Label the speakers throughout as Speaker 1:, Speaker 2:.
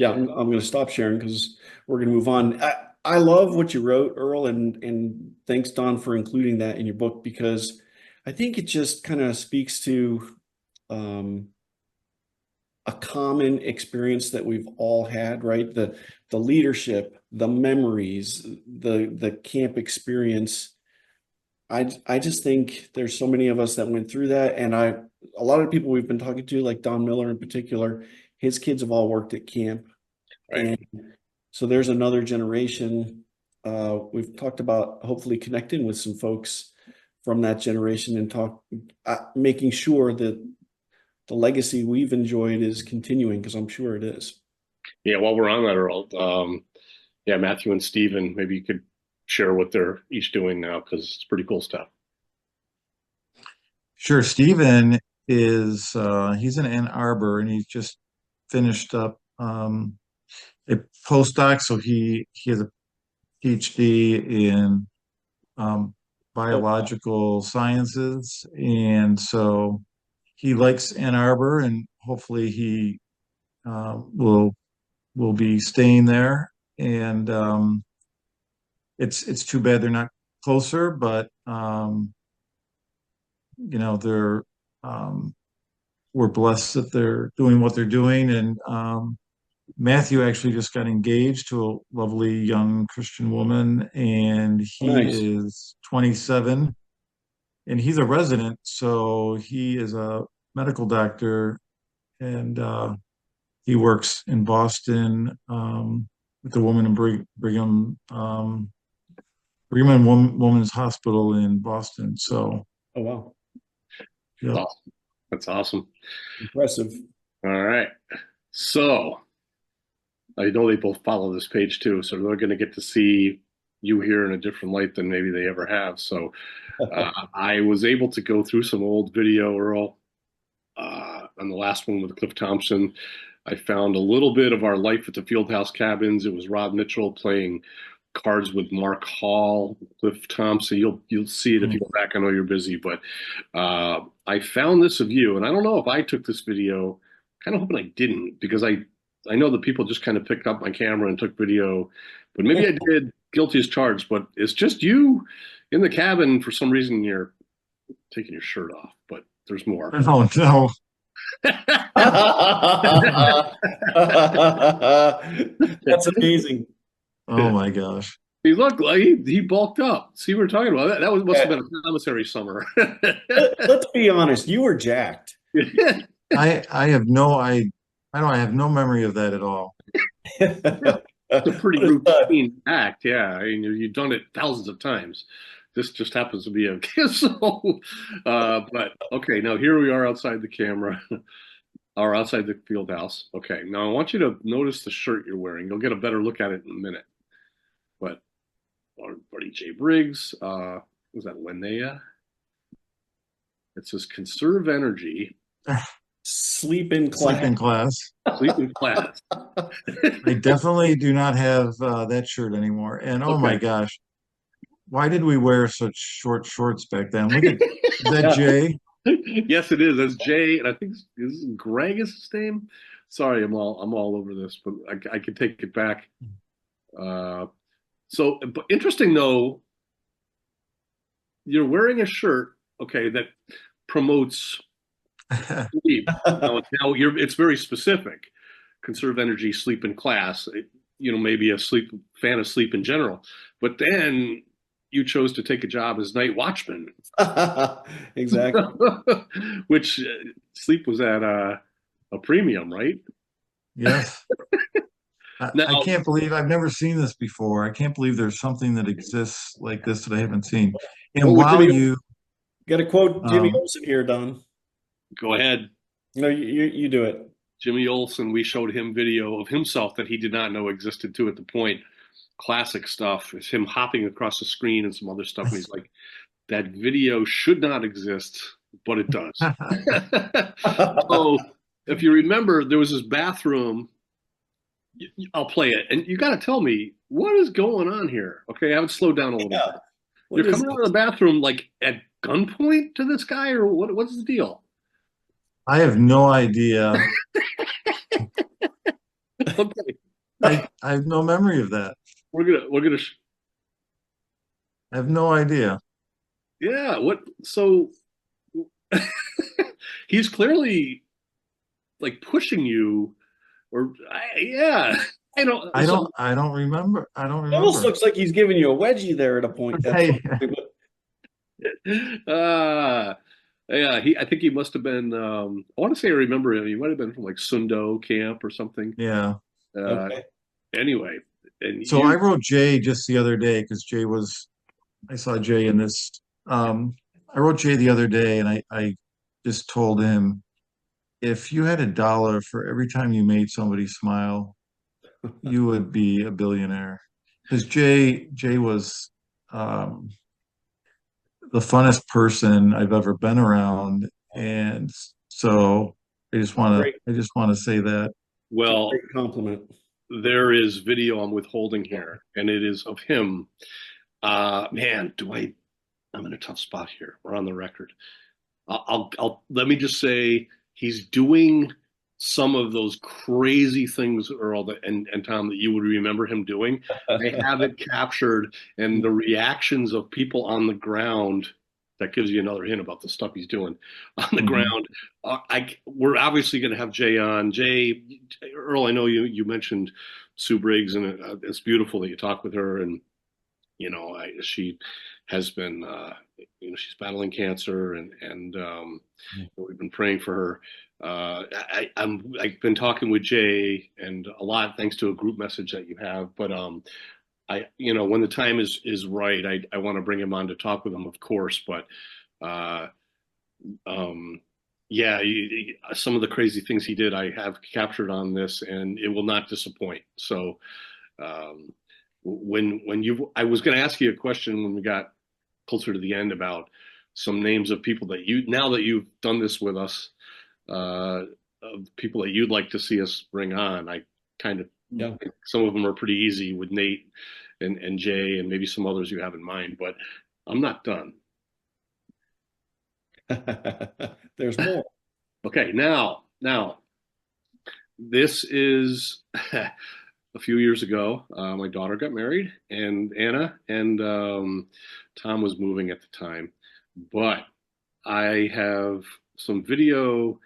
Speaker 1: Yeah, I'm going to stop sharing because we're going to move on. I love what you wrote, Earl, and thanks, Don, for including that in your book because I think it just kind of speaks to um, a common experience that we've all had, right? The leadership, the memories, the camp experience. I just think there's so many of us that went through that, and a lot of people we've been talking to, like Don Miller in particular, his kids have all worked at camp,
Speaker 2: Right.
Speaker 1: and so there's another generation. We've talked about hopefully connecting with some folks from that generation and making sure that the legacy we've enjoyed is continuing because I'm sure it is.
Speaker 2: Yeah, while we're on that, Earl, yeah, Matthew and Steven, maybe you could share what they're each doing now because it's pretty cool stuff.
Speaker 3: Sure. Stephen is he's in Ann Arbor and he's just finished up a postdoc, so he has a PhD in um,
Speaker 1: Oh,
Speaker 3: biological sciences, and so he likes Ann Arbor, and hopefully he will be staying there. And it's too bad they're not closer, but they're um, we're blessed that they're doing what they're doing. And Matthew actually just got engaged to a lovely young Christian woman, and he
Speaker 1: nice.
Speaker 3: is 27, and he's a resident, so he is a medical doctor, and he works in Boston with the woman in Brigham and Women's Hospital in Boston. So,
Speaker 1: Oh, wow.
Speaker 2: That's
Speaker 3: yep.
Speaker 2: awesome. That's awesome.
Speaker 1: Impressive.
Speaker 2: All right. So I know they both follow this page too, so they're going to get to see you here in a different light than maybe they ever have. So I was able to go through some old video, Earl, on the last one with Cliff Thompson. I found a little bit of our life at the Fieldhouse Cabins. It was Rob Mitchell playing cards with Mark Hall, Cliff Thompson. You'll see it if you go back. I know you're busy, but I found this of you, and I don't know if I took this video. Kind of hoping I didn't because I know that people just kind of picked up my camera and took video, but maybe I did. Guilty as charged, but it's just you in the cabin. For some reason, you're taking your shirt off, but there's more.
Speaker 3: Oh no.
Speaker 1: That's amazing.
Speaker 3: Oh my gosh.
Speaker 2: He looked like he bulked up. See what we're talking about? That was must have been a commissary summer.
Speaker 1: Let's be honest, you were jacked.
Speaker 3: I have no memory of that at all.
Speaker 2: It's a pretty routine act, yeah. I mean, you've done it thousands of times. This just happens to be a so. But okay, now here we are outside the camera, or outside the field house. Okay, now I want you to notice the shirt you're wearing. You'll get a better look at it in a minute. But our buddy Jay Briggs, was that Linnea? It says conserve energy.
Speaker 1: Sleep in class.
Speaker 3: Sleep in class.
Speaker 2: Sleep in class.
Speaker 3: I definitely do not have that shirt anymore. And oh my gosh, why did we wear such short shorts back then? Look at is that Jay?
Speaker 2: Yes, it is. That's Jay, and I think is Greg is his name. Sorry, I'm all over this, but I can take it back. But interesting though, you're wearing a shirt, okay, that promotes sleep. Now it's very specific. Conserve energy, sleep in class. Maybe a sleep fan of sleep in general. But then you chose to take a job as night watchman.
Speaker 1: Exactly.
Speaker 2: Which sleep was at a premium, right?
Speaker 3: Yes.
Speaker 2: Now,
Speaker 3: I can't believe I've never seen this before. I can't believe there's something that exists like this that I haven't seen. And while you
Speaker 1: got to quote Jimmy Olsen here, Don.
Speaker 2: Go ahead.
Speaker 1: No, you do it.
Speaker 2: Jimmy Olsen, we showed him video of himself that he did not know existed too at the point. Classic stuff. It's him hopping across the screen and some other stuff. And he's like, that video should not exist, but it does. So if you remember, there was this bathroom. I'll play it. And you got to tell me, what is going on here? Okay, I would slow down a little bit. You're coming out of the bathroom like at gunpoint to this guy, or what's the deal?
Speaker 3: I have no idea.
Speaker 2: Okay,
Speaker 3: I have no memory of that.
Speaker 2: we're gonna
Speaker 3: I have no idea.
Speaker 2: yeah. What? So he's clearly like pushing you, or yeah. I don't. So
Speaker 3: I don't remember. I don't
Speaker 1: It almost
Speaker 3: remember.
Speaker 1: looks like he's giving you a wedgie there at a point. At some
Speaker 3: Hey,
Speaker 1: point.
Speaker 2: uh yeah, I think he must have been I want to say I remember him. He might have been from like Sundo camp or something.
Speaker 3: yeah.
Speaker 2: Uh
Speaker 1: Okay.
Speaker 2: anyway, and
Speaker 3: So I
Speaker 2: you
Speaker 3: wrote Jay just the other day because I saw Jay in this. Um, I wrote Jay the other day and I just told him if you had $1 for every time you made somebody smile, you would be a billionaire. Because Jay was um, the funnest person I've ever been around, and so
Speaker 1: Great.
Speaker 3: I just want to say that.
Speaker 1: It's a
Speaker 2: well,
Speaker 1: great compliment.
Speaker 2: there is video I'm withholding here, and it is of him. Man, I'm in a tough spot here. We're on the record. I'll let me just say he's doing some of those crazy things, Earl, and Tom, that you would remember him doing. I have it captured, and the reactions of people on the ground. That gives you another hint about the stuff he's doing on the
Speaker 3: Mhm.
Speaker 2: ground. We're obviously going to have Jay on. Jay, Earl, I know you mentioned Sue Briggs, and it's beautiful that you talk with her, and she has been she's battling cancer, and we've been praying for her. I've been talking with Jay, and a lot thanks to a group message that you have. But when the time is right, I want to bring him on to talk with him, of course. But uh, um, yeah, some of the crazy things he did, I have captured on this, and it will not disappoint. So um, I was going to ask you a question when we got closer to the end about some names of people that now that you've done this with us, uh, of people that you'd like to see us bring on. I kind of
Speaker 1: Yeah.
Speaker 2: think some of them are pretty easy with Nate and Jay and maybe some others you have in mind, but I'm not done.
Speaker 1: There's more.
Speaker 2: Okay, now this is a few years ago. My daughter got married, and Anna and Tom was moving at the time. But I have some video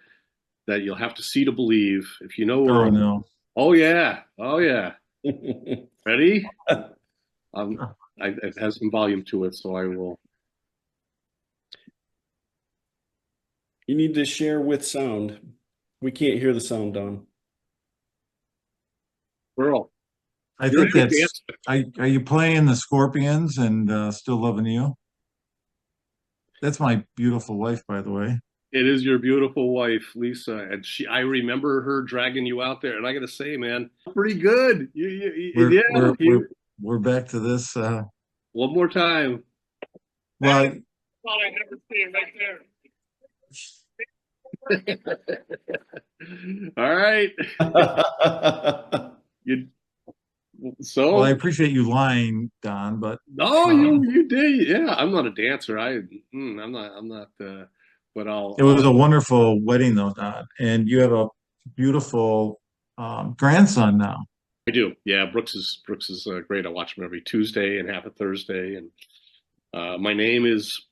Speaker 2: that you'll have to see to believe. If you know
Speaker 3: Oh
Speaker 2: Earl,
Speaker 3: no.
Speaker 2: oh yeah, oh yeah.
Speaker 1: You
Speaker 2: Ready? Um, it has some volume to it, so I will.
Speaker 1: need to share with sound. We can't hear the sound, Don.
Speaker 2: Earl,
Speaker 3: I
Speaker 2: you're
Speaker 3: think
Speaker 2: in a
Speaker 3: that's
Speaker 2: dance.
Speaker 3: are you playing the Scorpions and Still Loving You? That's my beautiful wife, by the way.
Speaker 2: It is your beautiful wife, Lisa, and I remember her dragging you out there, and I got to say, man, pretty good.
Speaker 3: We're
Speaker 2: Yeah,
Speaker 3: we're we're we're back to this.
Speaker 2: one more time.
Speaker 3: Well,
Speaker 2: Thought I never see it right there. All right. You
Speaker 3: well, I
Speaker 2: so
Speaker 3: appreciate you lying, Don, but
Speaker 2: no,
Speaker 3: uh,
Speaker 2: you did. Yeah, I'm not a dancer. I'm not. But
Speaker 3: it was a wonderful wedding, though, Don. And you have a beautiful grandson now.
Speaker 2: I do. Yeah, Brooks is great. I watch him every Tuesday and half a Thursday, and my name is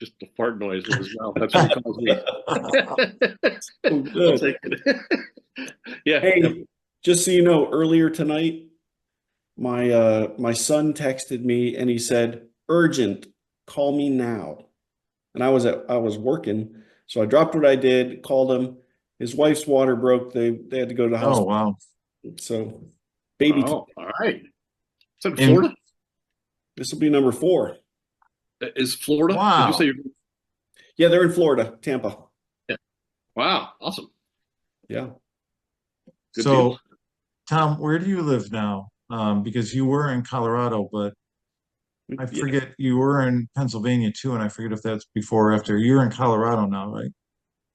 Speaker 2: just a fart noise with his mouth. That's what he calls me.
Speaker 1: Oh,
Speaker 2: I'll
Speaker 1: good.
Speaker 2: take it. Yeah. Yep.
Speaker 1: Hey, just so you know, earlier tonight, my son texted me and he said, "Urgent, call me now." And I was working, so I dropped what I did, called him. His wife's water broke. They had to go to the
Speaker 3: Oh,
Speaker 1: hospital.
Speaker 3: wow.
Speaker 1: So baby,
Speaker 2: Oh, all right. Is that in
Speaker 3: And
Speaker 2: Florida?
Speaker 1: this will be number 4.
Speaker 2: Is Florida? Did you say
Speaker 3: wow.
Speaker 2: you're?
Speaker 1: Yeah, they're in Florida, Tampa.
Speaker 2: Yeah. Wow. Awesome.
Speaker 1: Yeah.
Speaker 2: Good deal.
Speaker 3: So, Tom, where do you live now? Because you were in Colorado, but I
Speaker 1: Yeah.
Speaker 3: forget you were in Pennsylvania too, and I forget if that's before or after. You're in Colorado now, right?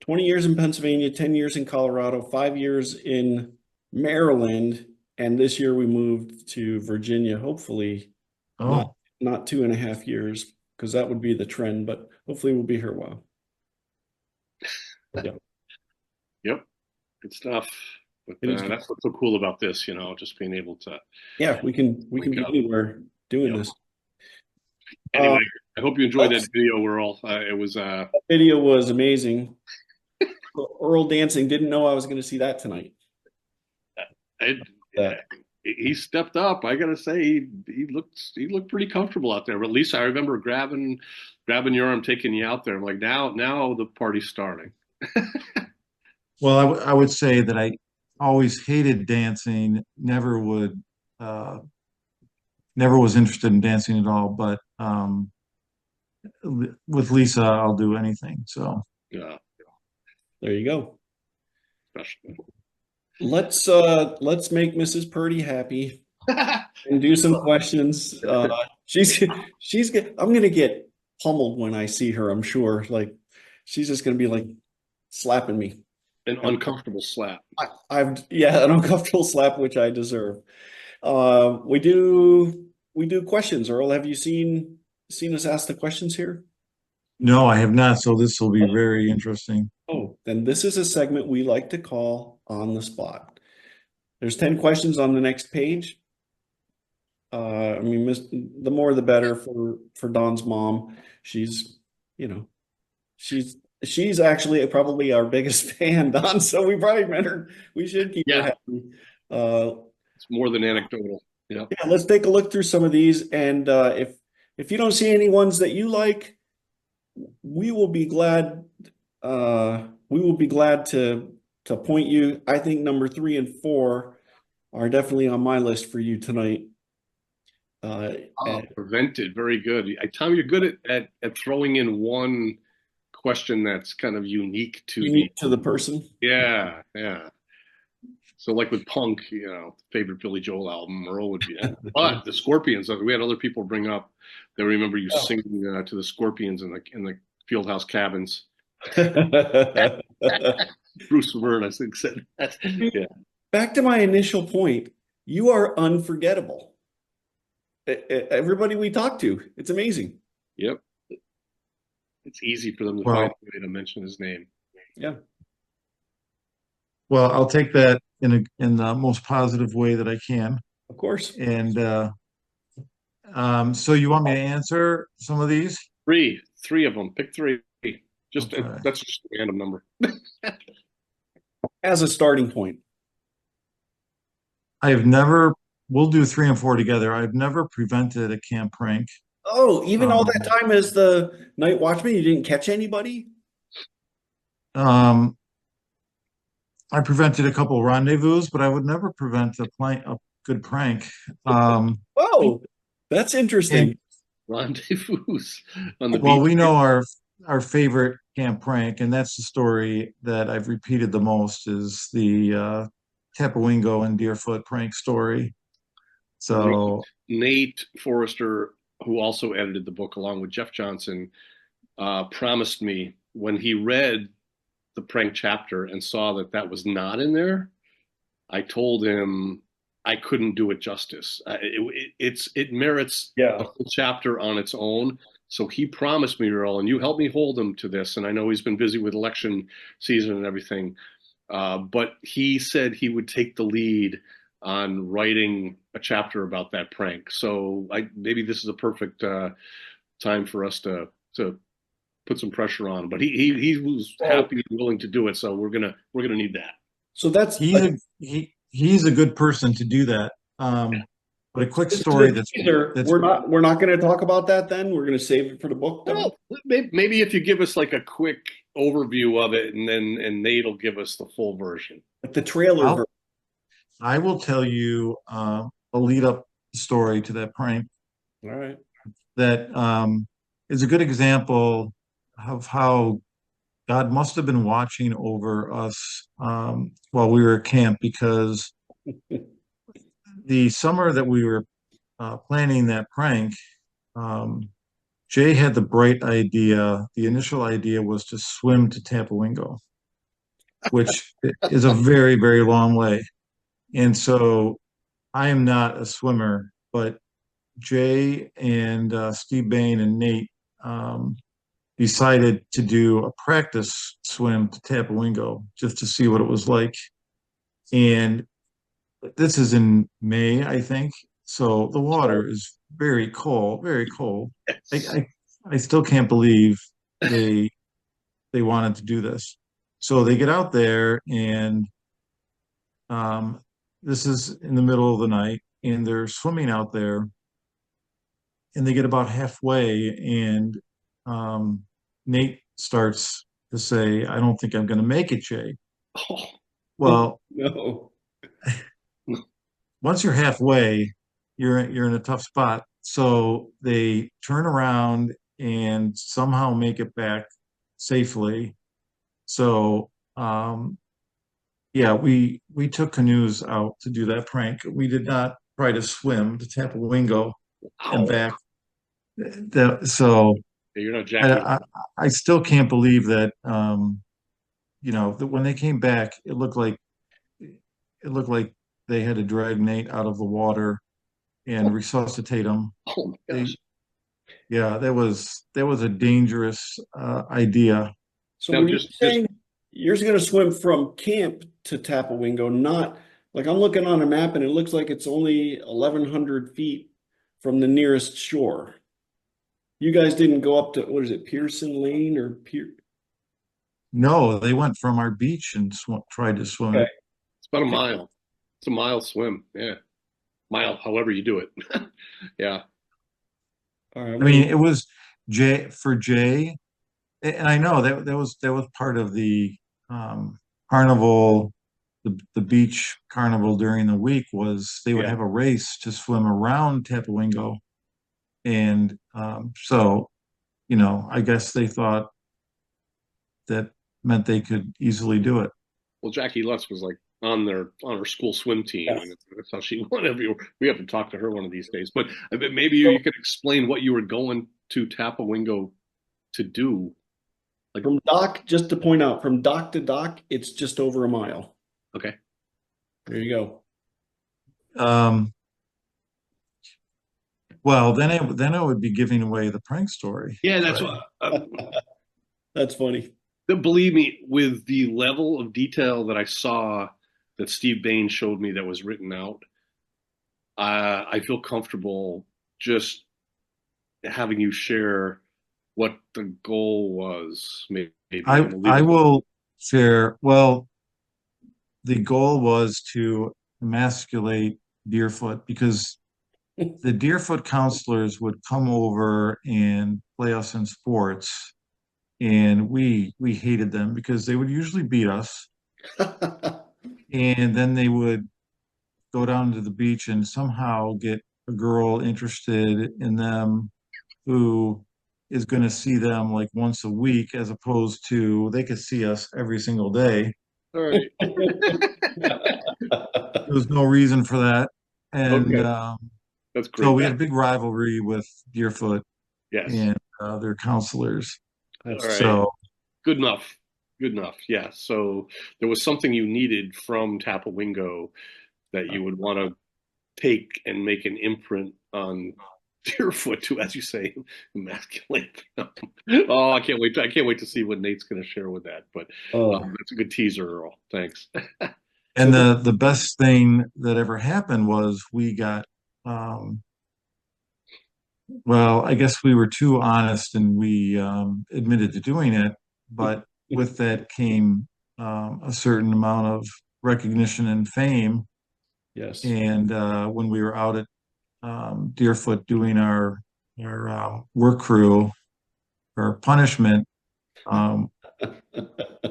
Speaker 1: 20 years in Pennsylvania, 10 years in Colorado, 5 years in Maryland, and this year we moved to Virginia. Hopefully, not
Speaker 3: Oh,
Speaker 1: not 2.5 years, because that would be the trend, but hopefully we'll be here a while. Yeah.
Speaker 2: Yep. Good stuff. But
Speaker 1: It is.
Speaker 2: that's what's so cool about this, just being able to
Speaker 1: Yeah, we can
Speaker 2: wake
Speaker 1: be
Speaker 2: up.
Speaker 1: anywhere doing
Speaker 2: Yep.
Speaker 1: this.
Speaker 2: Anyway, I hope you enjoyed that
Speaker 1: That's-
Speaker 2: video, Earl. It was
Speaker 1: Video was amazing. Earl dancing. Didn't know I was going to see that tonight.
Speaker 2: it,
Speaker 1: That.
Speaker 2: he stepped up. I gotta say, he looked pretty comfortable out there. But at least I remember grabbing your arm, taking you out there. I'm like, now the party's starting.
Speaker 3: Well, I would say that I always hated dancing, uh, never was interested in dancing at all. But with Lisa, I'll do anything. So
Speaker 2: Yeah,
Speaker 1: There you go.
Speaker 2: especially.
Speaker 1: Let's make Mrs. Purdy happy and do some questions. I'm gonna get pummeled when I see her, I'm sure. Like she's just gonna be like slapping me.
Speaker 2: An uncomfortable slap.
Speaker 1: Yeah, an uncomfortable slap, which I deserve. We do questions. Earl, have you seen us ask the questions here?
Speaker 3: no, I have not. So this will be very interesting.
Speaker 1: Oh, then this is a segment we like to call On the Spot. There's 10 questions on the next page. I mean, the more the better for Don's mom. She's, you know, she's actually probably our biggest fan, Don. So we probably met her. We should keep her
Speaker 2: Yeah,
Speaker 1: happy. Uh,
Speaker 2: it's more than anecdotal. Yeah.
Speaker 1: yeah, let's take a look through some of these, and if you don't see any ones that you like, we will be glad. We will be glad to point you. I think number 3 and 4 are definitely on my list for you tonight.
Speaker 2: Prevented. Very good. Tom, you're good at throwing in one question that's kind of unique to
Speaker 1: Unique to the person.
Speaker 2: yeah, yeah. So like with Punk, favorite Billy Joel album, Earl would be. But the Scorpions, we had other people bring up. They remember you singing to the Scorpions in the Fieldhouse Cabins. Bruce Verne, I think, said that. Yeah.
Speaker 1: Back to my initial point, you are unforgettable. Everybody we talk to, it's amazing.
Speaker 2: Yep. It's easy for them to
Speaker 3: Well,
Speaker 2: find a way to mention his name.
Speaker 1: Yeah.
Speaker 3: well, I'll take that in the most positive way that I can.
Speaker 1: Of course.
Speaker 3: And so you want me to answer some of these?
Speaker 2: Three of them. Pick three. Just
Speaker 3: Okay.
Speaker 2: that's just a random number.
Speaker 1: As a starting point.
Speaker 3: We'll do 3 and 4 together. I've never prevented a camp prank.
Speaker 1: Oh, even all that time as the night watchman, you didn't catch anybody?
Speaker 3: Um, I prevented a couple rendezvous, but I would never prevent a good prank.
Speaker 1: Oh, that's interesting.
Speaker 3: And
Speaker 2: Rendezvous on the
Speaker 3: well,
Speaker 2: beach.
Speaker 3: we know our favorite camp prank, and that's the story that I've repeated the most is the Tapawingo and Deerfoot prank story. So
Speaker 2: Nate Forrester, who also edited the book along with Jeff Johnson, promised me when he read the prank chapter and saw that was not in there. I told him I couldn't do it justice. It merits a full chapter on its own. So he promised me, Earl, and you helped me hold him to this. And I know he's been busy with election season and everything, but he said he would take the lead on writing a chapter about that prank. So maybe this is a perfect time for us to put some pressure on him. But he was happy and willing to do it. So we're gonna need that.
Speaker 1: So that's
Speaker 3: he's a good person to do that. But a quick story that's
Speaker 1: we're not going to talk about that then. We're going to save it for the book.
Speaker 2: Well, maybe if you give us like a quick overview of it, and Nate'll give us the full version.
Speaker 1: Like the trailer.
Speaker 3: I will tell you a lead up story to that prank.
Speaker 1: All right.
Speaker 3: That is a good example of how God must have been watching over us while we were at camp, because the summer that we were planning that prank, Jay had the bright idea. The initial idea was to swim to Tapawingo, which is a very, very long way. And so I am not a swimmer, but Jay and Steve Bain and Nate decided to do a practice swim to Tapawingo just to see what it was like. And this is in May, I think. So the water is very cold, very cold. I,
Speaker 2: Yes.
Speaker 3: I, I still can't believe they they wanted to do this. So they get out there and um, this is in the middle of the night and they're swimming out there and they get about halfway and um, Nate starts to say, I don't think I'm going to make it, Jay.
Speaker 2: Oh,
Speaker 1: Oh,
Speaker 3: Well,
Speaker 1: no.
Speaker 3: once you're halfway, you're in a tough spot. So they turn around and somehow make it back safely. So yeah, we took canoes out to do that prank. We did not try to swim to Tapawingo and
Speaker 2: wow.
Speaker 3: back. So
Speaker 2: You're not
Speaker 3: I,
Speaker 2: Jackie.
Speaker 3: I I still can't believe that that when they came back, it looked like they had to drag Nate out of the water and resuscitate him.
Speaker 2: Oh my
Speaker 3: They
Speaker 2: gosh.
Speaker 3: Yeah, that was a dangerous idea.
Speaker 1: So
Speaker 2: Now
Speaker 1: when you're
Speaker 2: just
Speaker 1: saying you're going to swim from camp to Tapawingo, not like I'm looking on a map and it looks like it's only 1,100 feet from the nearest shore. You guys didn't go up to, what is it, Pearson Lane or Pier?
Speaker 3: No, they went from our beach and tried to swim
Speaker 1: Okay.
Speaker 3: it.
Speaker 2: it's about a mile. It's a mile swim. Yeah. Mile, however you do it. Yeah.
Speaker 1: All right. I'm
Speaker 3: I
Speaker 1: gonna,
Speaker 3: mean, it was Jay, and I know that was part of the carnival, the beach carnival during the week was they would
Speaker 1: yeah.
Speaker 3: have a race to swim around Tapawingo, and so I guess they thought that meant they could easily do it.
Speaker 2: Well, Jackie Lutz was like on her school swim team,
Speaker 1: Yes.
Speaker 2: and that's how she won every. We have to talk to her one of these days. But I bet maybe you could explain what you were going to Tapawingo to do. Like,
Speaker 1: From dock, just to point out, from dock to dock, it's just over a mile.
Speaker 2: okay,
Speaker 1: There you go.
Speaker 3: Um, well, then I would be giving away the prank story,
Speaker 2: yeah, that's
Speaker 3: right?
Speaker 2: what.
Speaker 1: That's funny.
Speaker 2: Believe me, with the level of detail that I saw that Steve Bain showed me that was written out, I feel comfortable just having you share what the goal was. Maybe,
Speaker 3: I
Speaker 2: and we'll leave
Speaker 3: I
Speaker 2: it.
Speaker 3: will share. Well, the goal was to emasculate Deerfoot because the Deerfoot counselors would come over and play us in sports, and we hated them because they would usually beat us, and then they would go down to the beach and somehow get a girl interested in them who is going to see them like once a week as opposed to they could see us every single day.
Speaker 2: All right.
Speaker 3: There was no reason for that. And
Speaker 2: Okay, that's
Speaker 3: so
Speaker 2: great.
Speaker 3: we had a big rivalry with Deerfoot
Speaker 2: Yes.
Speaker 3: and their counselors.
Speaker 2: All
Speaker 1: That's
Speaker 2: right.
Speaker 3: So
Speaker 2: Good enough. Good enough. Yeah. So there was something you needed from Tapawingo that you would want to take and make an imprint on Deerfoot to, as you say, emasculate them. Oh, I can't wait. I can't wait to see what Nate's going to share with that. But
Speaker 1: oh.
Speaker 2: that's a good teaser, Earl. Thanks.
Speaker 3: and
Speaker 1: So
Speaker 3: the best thing that ever happened was we got um, well, I guess we were too honest and we admitted to doing it, but with that came a certain amount of recognition and fame.
Speaker 1: yes.
Speaker 3: And when we were out at Deerfoot doing our work crew, our punishment, um,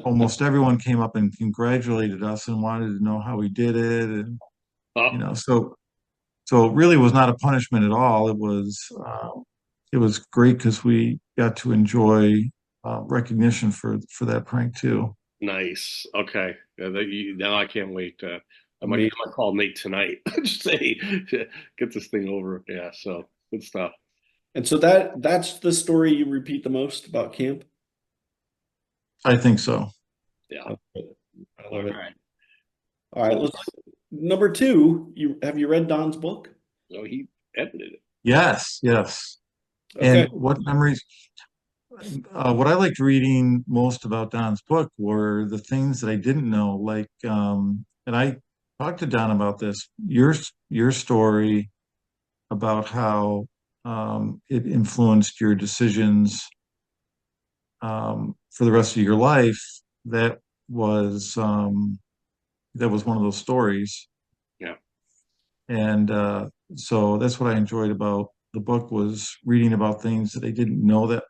Speaker 3: almost everyone came up and congratulated us and wanted to know how we did it, and
Speaker 2: Oh,
Speaker 3: so it really was not a punishment at all. It was great because we got to enjoy recognition for that prank too.
Speaker 2: nice. Okay. Now I can't wait.
Speaker 1: Amazing.
Speaker 2: I might call Nate tonight. Just say, get this thing over. Yeah. So good stuff.
Speaker 1: And so that's the story you repeat the most about camp.
Speaker 3: I think so.
Speaker 2: Yeah.
Speaker 1: I
Speaker 2: All
Speaker 1: love it.
Speaker 2: right.
Speaker 1: All right, let's number two. You read Don's book?
Speaker 2: So he edited it.
Speaker 3: Yes, yes.
Speaker 1: Okay.
Speaker 3: And what memories? What I liked reading most about Don's book were the things that I didn't know, like, and talk to Don about this. Your story about how it influenced your decisions for the rest of your life. That was that was one of those stories,
Speaker 2: Yeah.
Speaker 3: and so that's what I enjoyed about the book was reading about things that I didn't know that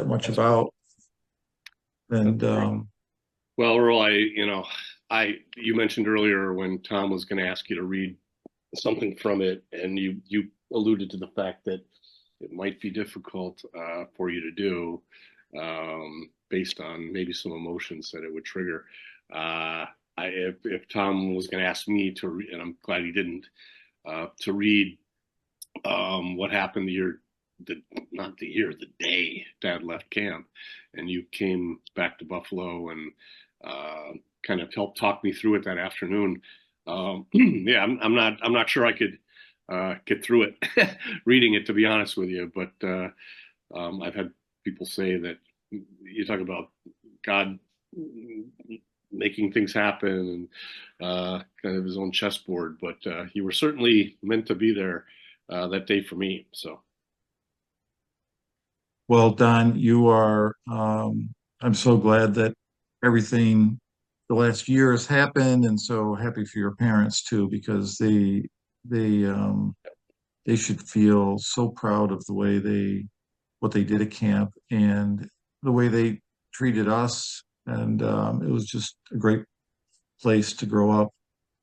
Speaker 3: much
Speaker 1: That's
Speaker 3: about. And
Speaker 2: That's great. Well, Earl, you mentioned earlier when Tom was going to ask you to read something from it, and you alluded to the fact that it might be difficult for you to do based on maybe some emotions that it would trigger. If Tom was going to ask me to read, and I'm glad he didn't, to read what happened the not the year, the day Dad left camp, and you came back to Buffalo and kind of helped talk me through it that afternoon. Yeah, I'm not sure I could get through it reading it, to be honest with you. But I've had people say that you talk about God making things happen and kind of his own chessboard, but you were certainly meant to be there that day for me. So
Speaker 3: well, Don, you are. I'm so glad that everything the last year has happened, and so happy for your parents too, because they they should feel so proud of the way they what they did at camp and the way they treated us. And it was just a great place to grow up.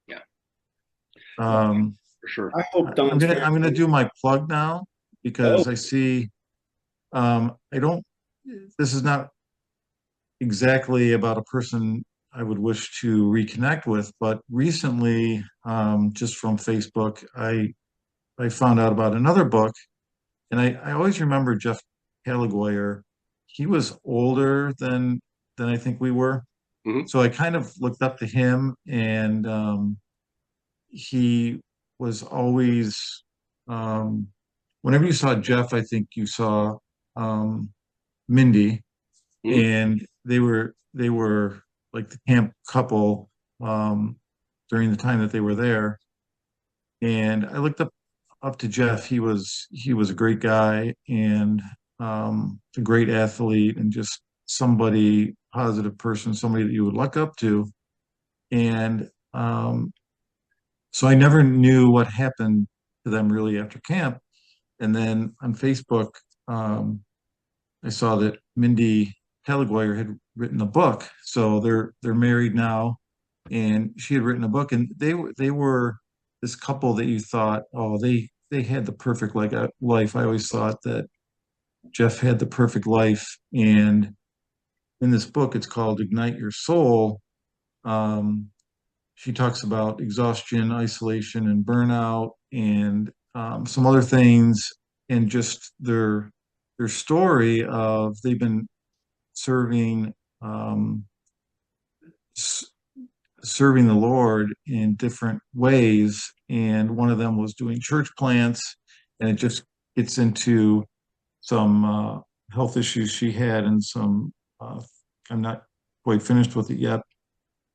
Speaker 2: yeah, well,
Speaker 3: Um,
Speaker 2: for sure.
Speaker 1: I hope Don's
Speaker 3: I'm gonna
Speaker 1: family.
Speaker 3: do my plug now
Speaker 1: Oh,
Speaker 3: because I see I don't. This is not exactly about a person I would wish to reconnect with, but recently, just from Facebook, I found out about another book, and I always remember Jeff Callagher. He was older than I think we were,
Speaker 2: Hmm.
Speaker 3: so I kind of looked up to him, and he was always um, whenever you saw Jeff, I think you saw um, Mindy,
Speaker 2: Hmm.
Speaker 3: and they were like the camp couple um, during the time that they were there. And I looked up to Jeff. He was a great guy and a great athlete and just somebody positive person, somebody that you would look up to. And so I never knew what happened to them really after camp. And then on Facebook, um, I saw that Mindy Callagher had written a book. So they're married now, and she had written a book, and they were this couple that you thought, oh, they had the perfect like life. I always thought that Jeff had the perfect life, and in this book, it's called Ignite Your Soul. Um, she talks about exhaustion, isolation, and burnout, and some other things, and just their story of they've been serving um, s- serving the Lord in different ways, and one of them was doing church plants, and it just gets into some health issues she had, and some I'm not quite finished with it yet,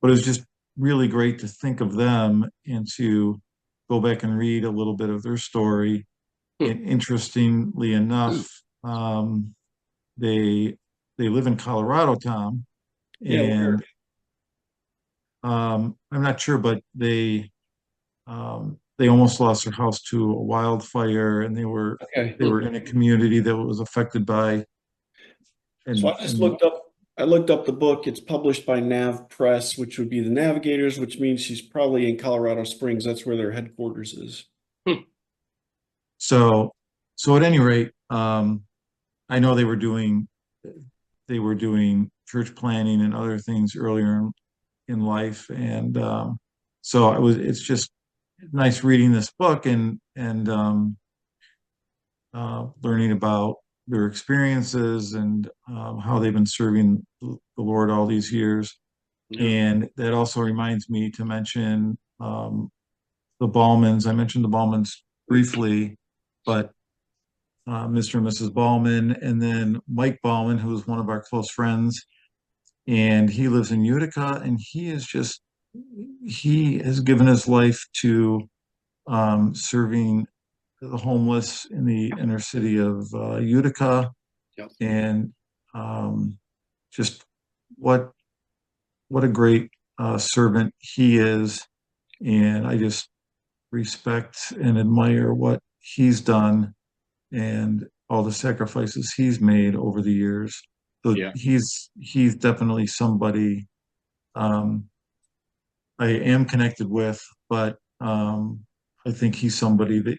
Speaker 3: but it was just really great to think of them and to go back and read a little bit of their story.
Speaker 2: Hmm.
Speaker 3: And interestingly enough, um, they they live in Colorado, Tom,
Speaker 1: yeah,
Speaker 3: and
Speaker 1: we're
Speaker 3: I'm not sure, but they almost lost their house to a wildfire, and
Speaker 1: okay.
Speaker 3: they were in a community that was affected by
Speaker 1: So
Speaker 3: and
Speaker 1: I looked up the book. It's published by Nav Press, which would be the Navigators, which means she's probably in Colorado Springs. That's where their headquarters is.
Speaker 2: Hmm.
Speaker 3: so so at any rate, I know they were doing church planning and other things earlier in life, and so it's just nice reading this book and learning about their experiences and how they've been serving the Lord all these years.
Speaker 2: Yeah.
Speaker 3: And that also reminds me to mention the Ballmans. I mentioned the Ballmans briefly, but Mr. and Mrs. Ballman, and then Mike Ballman, who is one of our close friends, and he lives in Utica, and he is just he has given his life to serving the homeless in the inner city of Utica,
Speaker 2: Yep.
Speaker 3: and just what what a great servant he is, and I just respect and admire what he's done and all the sacrifices he's made over the years. So
Speaker 2: Yeah.
Speaker 3: he's definitely somebody um, I am connected with, but I think he's somebody that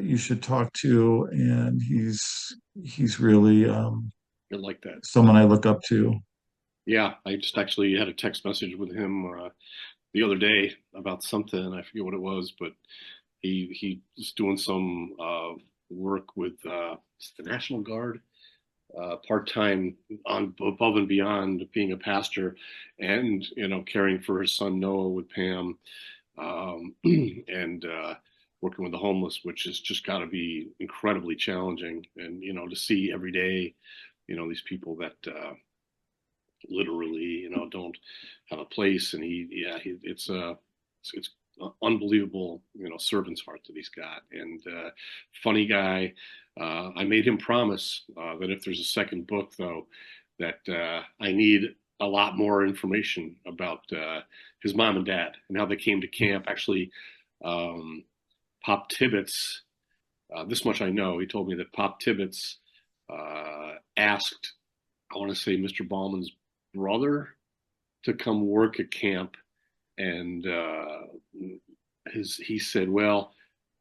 Speaker 3: you should talk to, and he's really
Speaker 2: I like that.
Speaker 3: someone I look up to.
Speaker 2: Yeah. I just actually had a text message with him the other day about something. I forget what it was, but he was doing some work with the National Guard, part time on above and beyond being a pastor, and caring for his son Noah with Pam, and working with the homeless, which has just got to be incredibly challenging. And to see every day, these people that literally don't have a place, and it's unbelievable servant's heart that he's got, and funny guy. I made him promise that if there's a second book, though, that I need a lot more information about his mom and dad and how they came to camp. Actually, um, Pop Tibbets, this much I know, he told me that Pop Tibbets asked, I want to say, Mr. Ballman's brother to come work at camp, and he said, "Well,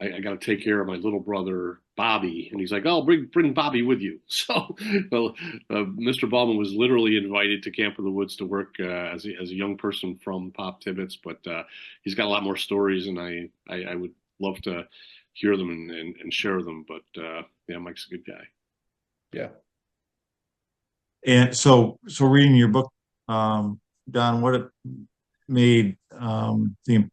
Speaker 2: I got to take care of my little brother Bobby," and he's like, "Oh, bring Bobby with you." So, well, Mr. Ballman was literally invited to Camp in the Woods to work as a young person from Pop Tibbets, but he's got a lot more stories, and I would love to hear them and share them. But yeah, Mike's a good guy.
Speaker 1: Yeah.
Speaker 3: And so reading your book, Don, what it made the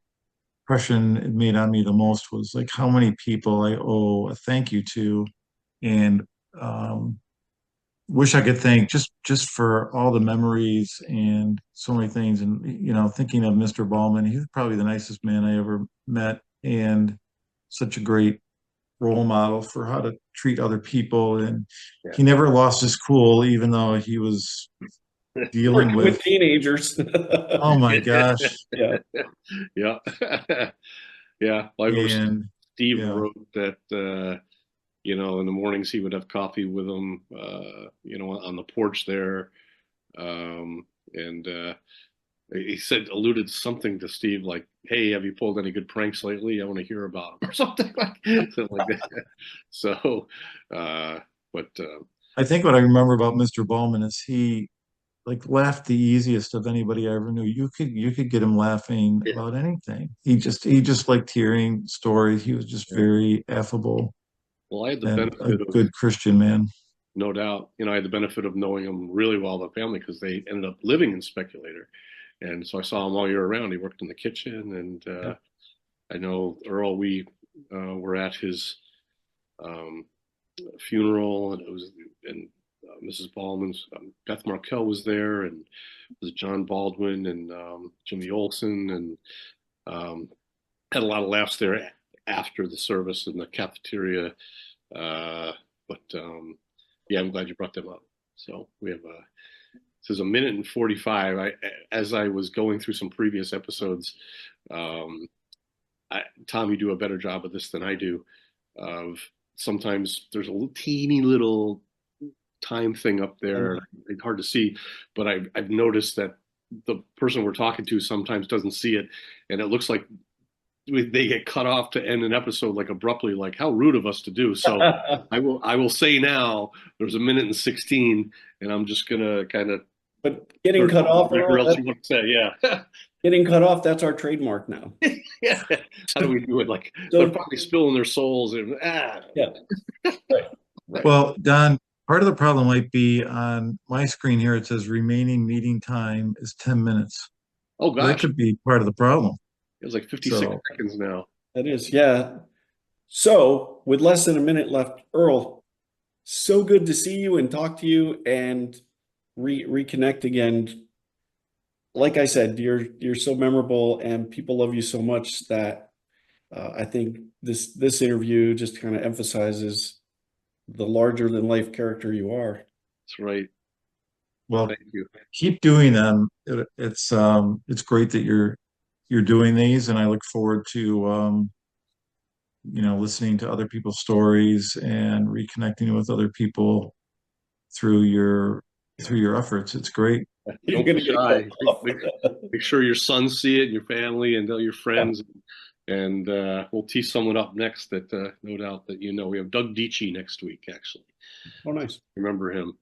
Speaker 3: impression it made on me the most was like how many people I owe a thank you to, and um, wish I could thank just for all the memories and so many things. And thinking of Mr. Ballman, he's probably the nicest man I ever met, and such a great role model for how to treat other people. And
Speaker 2: Yeah.
Speaker 3: he never lost his cool, even though he was dealing
Speaker 1: Working with
Speaker 3: with,
Speaker 1: teenagers.
Speaker 3: oh my gosh.
Speaker 1: Yeah.
Speaker 2: Yeah. Yeah. Well, I remember
Speaker 3: And
Speaker 2: Steve
Speaker 3: yeah,
Speaker 2: wrote that, in the mornings he would have coffee with him, on the porch there. And he said, alluded something to Steve like, "Hey, have you pulled any good pranks lately? I want to hear about them," or something like that. So, uh, but
Speaker 3: I think what I remember about Mr. Ballman is he like laughed the easiest of anybody I ever knew. You could get him laughing
Speaker 2: yeah.
Speaker 3: about anything. He just liked hearing stories. He was just
Speaker 2: Yeah.
Speaker 3: very affable
Speaker 2: Well, I had the
Speaker 3: and a
Speaker 2: benefit of,
Speaker 3: good Christian man.
Speaker 2: no doubt, I had the benefit of knowing him really well, the family, because they ended up living in Speculator. And so I saw him all year round. He worked in the kitchen, and
Speaker 3: Yeah.
Speaker 2: I know Earl. We were at his um, funeral, and it was, and Mrs. Ballman's Beth Markel was there, and it was John Baldwin and Jimmy Olsen, and um, had a lot of laughs there after the service in the cafeteria. But yeah, I'm glad you brought them up. So we have this is a minute and 45. As I was going through some previous episodes, um, Tom, you do a better job of this than I do. Of sometimes there's a teeny little time thing up there, it's hard to see, but I've noticed that the person we're talking to sometimes doesn't see it, and it looks like they get cut off to end an episode like abruptly, like how rude of us to do. So I will say now there's a minute and 16, and I'm just gonna kind of
Speaker 1: But getting cut off,
Speaker 2: whatever
Speaker 1: Earl,
Speaker 2: else you want to say. Yeah.
Speaker 1: getting cut off, that's our trademark now.
Speaker 2: Yeah. How do we do it? Like they're
Speaker 1: So,
Speaker 2: probably spilling their souls and
Speaker 1: yeah, right, right.
Speaker 3: Well, Don, part of the problem might be on my screen here. It says remaining meeting time is 10 minutes.
Speaker 2: Oh
Speaker 3: So that
Speaker 2: gosh,
Speaker 3: could be part of the problem.
Speaker 2: it was like 56
Speaker 3: So
Speaker 2: seconds now.
Speaker 1: That is, yeah. So, with less than a minute left, Earl, so good to see you and talk to you and reconnect again. like I said, you're so memorable and people love you so much that I think this interview just kind of emphasizes the larger than life character you are.
Speaker 2: That's right.
Speaker 3: Well,
Speaker 2: Thank you.
Speaker 3: keep doing them. It's great that you're doing these, and I look forward to listening to other people's stories and reconnecting with other people through your efforts. It's great.
Speaker 1: You're
Speaker 2: Don't be
Speaker 1: gonna get a
Speaker 2: shy.
Speaker 1: call off.
Speaker 2: Make sure your sons see it, and your family, and tell your friends. And we'll tee someone up next that no doubt that you know. We have Doug Dietschy next week, actually.
Speaker 1: Oh, nice.
Speaker 2: Remember him.